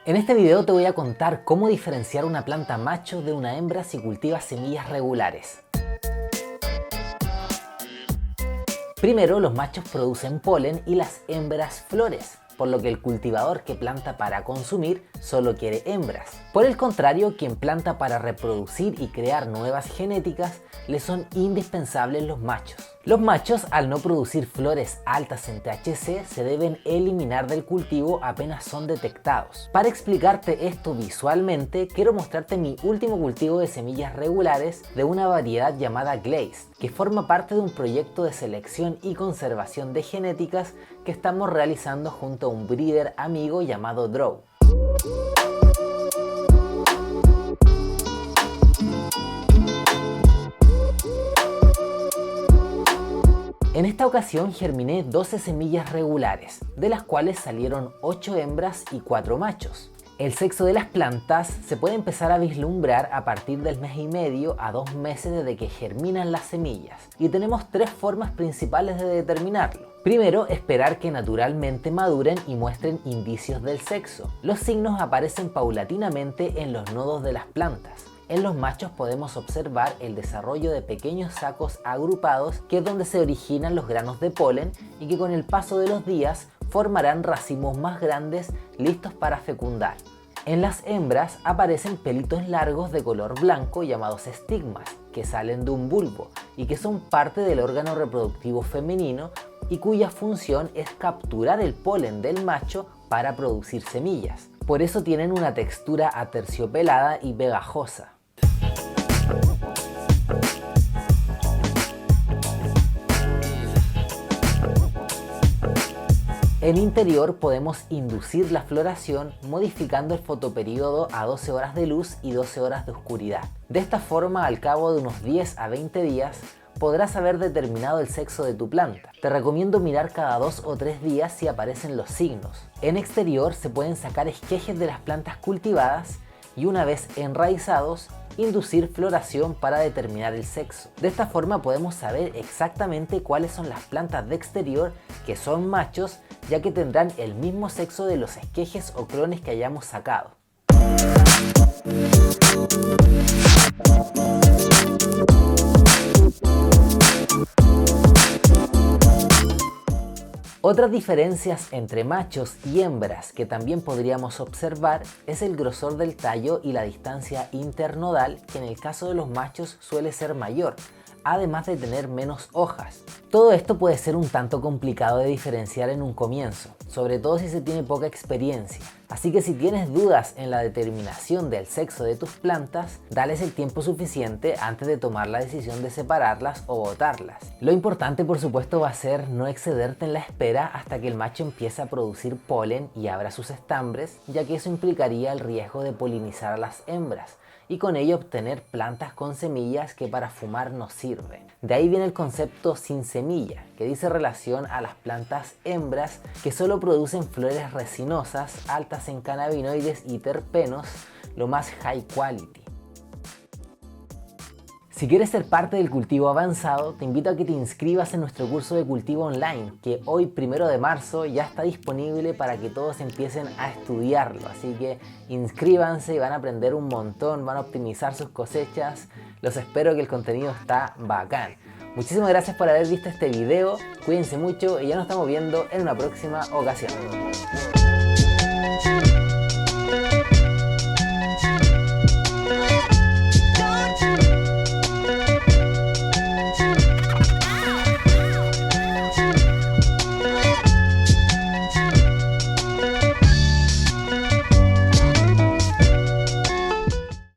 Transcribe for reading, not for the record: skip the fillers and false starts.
En este video te voy a contar cómo diferenciar una planta macho de una hembra si cultivas semillas regulares. Primero, los machos producen polen y las hembras flores, por lo que el cultivador que planta para consumir solo quiere hembras. Por el contrario, quien planta para reproducir y crear nuevas genéticas, le son indispensables los machos. Los machos, al no producir flores altas en THC, se deben eliminar del cultivo apenas son detectados. Para explicarte esto visualmente, quiero mostrarte mi último cultivo de semillas regulares de una variedad llamada Glaze, que forma parte de un proyecto de selección y conservación de genéticas que estamos realizando junto a un breeder amigo llamado Drow. En esta ocasión germiné 12 semillas regulares, de las cuales salieron 8 hembras y 4 machos. El sexo de las plantas se puede empezar a vislumbrar a partir del mes y medio a 2 meses desde que germinan las semillas, y tenemos 3 formas principales de determinarlo. Primero, esperar que naturalmente maduren y muestren indicios del sexo. Los signos aparecen paulatinamente en los nodos de las plantas. En los machos podemos observar el desarrollo de pequeños sacos agrupados, que es donde se originan los granos de polen y que con el paso de los días formarán racimos más grandes listos para fecundar. En las hembras aparecen pelitos largos de color blanco llamados estigmas, que salen de un bulbo y que son parte del órgano reproductivo femenino y cuya función es capturar el polen del macho para producir semillas. Por eso tienen una textura aterciopelada y pegajosa. En interior podemos inducir la floración modificando el fotoperíodo a 12 horas de luz y 12 horas de oscuridad. De esta forma, al cabo de unos 10 a 20 días, podrás haber determinado el sexo de tu planta. Te recomiendo mirar cada 2 o 3 días si aparecen los signos. En exterior se pueden sacar esquejes de las plantas cultivadas y una vez enraizados, inducir floración para determinar el sexo. De esta forma podemos saber exactamente cuáles son las plantas de exterior que son machos, ya que tendrán el mismo sexo de los esquejes o clones que hayamos sacado. Otras diferencias entre machos y hembras que también podríamos observar es el grosor del tallo y la distancia internodal, que en el caso de los machos suele ser mayor, además de tener menos hojas. Todo esto puede ser un tanto complicado de diferenciar en un comienzo, sobre todo si se tiene poca experiencia. Así que si tienes dudas en la determinación del sexo de tus plantas, dales el tiempo suficiente antes de tomar la decisión de separarlas o botarlas. Lo importante, por supuesto, va a ser no excederte en la espera hasta que el macho empiece a producir polen y abra sus estambres, ya que eso implicaría el riesgo de polinizar a las hembras y con ello obtener plantas con semillas que para fumar no sirven. De ahí viene el concepto sin semilla, que dice relación a las plantas hembras que solo producen flores resinosas, altas en cannabinoides y terpenos, lo más high quality. Si quieres ser parte del cultivo avanzado, te invito a que te inscribas en nuestro curso de cultivo online, que hoy 1 de marzo ya está disponible para que todos empiecen a estudiarlo. Así que inscríbanse y van a aprender un montón, van a optimizar sus cosechas. Los espero, que el contenido está bacán. Muchísimas gracias por haber visto este video, cuídense mucho y ya nos estamos viendo en una próxima ocasión.